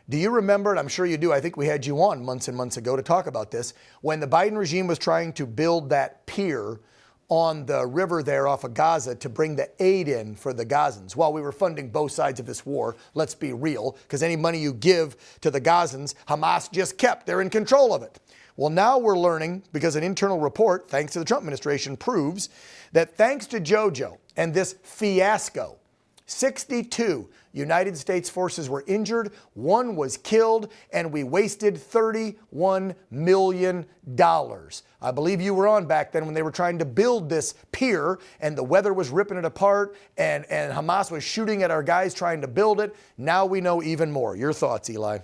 Do you remember, and I'm sure you do, I think we had you on months and months ago to talk about this, when the Biden regime was trying to build that pier on the river there off of Gaza to bring the aid in for the Gazans? While we were funding both sides of this war, let's be real, because any money you give to the Gazans, Hamas just kept. They're in control of it. Well, now we're learning, because an internal report, thanks to the Trump administration, proves that thanks to JoJo and this fiasco, 62 United States forces were injured, 1 was killed, and we wasted $31 million. I believe you were on back then when they were trying to build this pier and the weather was ripping it apart and Hamas was shooting at our guys trying to build it. Now we know even more. Your thoughts, Eli?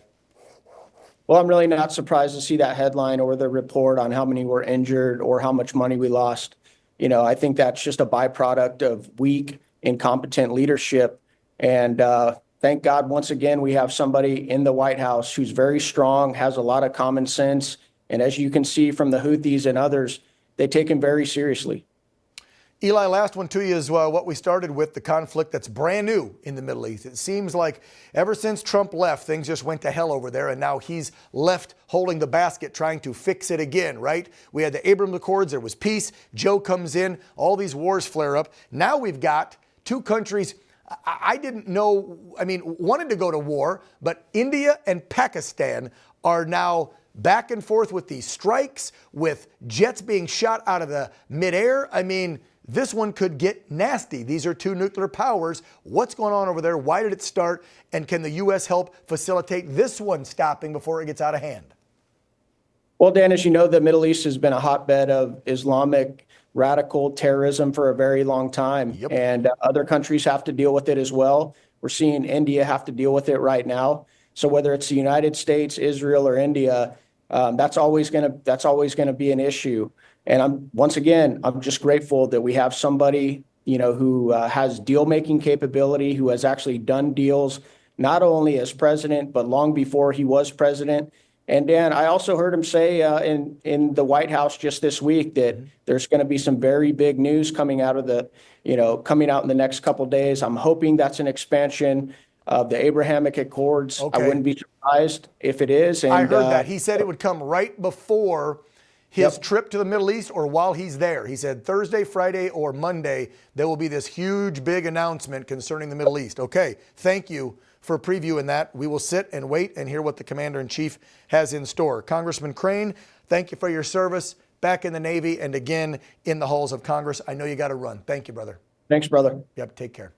Well, I'm really not surprised to see that headline or the report on how many were injured or how much money we lost. I think that's just a byproduct of weak, incompetent leadership. And thank God, once again, we have somebody in the White House who's very strong, has a lot of common sense. And as you can see from the Houthis and others, they take him very seriously. Eli, last one to you is what we started with, the conflict that's brand new in the Middle East. It seems like ever since Trump left, things just went to hell over there, and now he's left holding the basket trying to fix it again, right? We had the Abraham Accords, there was peace, Joe comes in, all these wars flare up. Now we've got two countries I didn't know, wanted to go to war, but India and Pakistan are now back and forth with these strikes, with jets being shot out of the midair. This one could get nasty. These are two nuclear powers. What's going on over there? Why did it start? And can the U.S. help facilitate this one stopping before it gets out of hand? Well, Dan, as you know, the Middle East has been a hotbed of Islamic radical terrorism for a very long time. Yep. And other countries have to deal with it as well. We're seeing India have to deal with it right now. So whether it's the United States, Israel, or India, that's always going to be an issue. And I'm just grateful that we have somebody, who has deal-making capability, who has actually done deals, not only as president, but long before he was president. And Dan, I also heard him say in the White House just this week that there's going to be some very big news coming out in the next couple of days. I'm hoping that's an expansion of the Abrahamic Accords. Okay. I wouldn't be surprised if it is. And, I heard that. He said it would come right before his trip to the Middle East or while he's there. He said Thursday, Friday, or Monday, there will be this huge, big announcement concerning the Middle East. Okay, thank you for previewing that. We will sit and wait and hear what the Commander-in-Chief has in store. Congressman Crane, thank you for your service back in the Navy and again in the halls of Congress. I know you got to run. Thank you, brother. Thanks, brother. Yep, take care.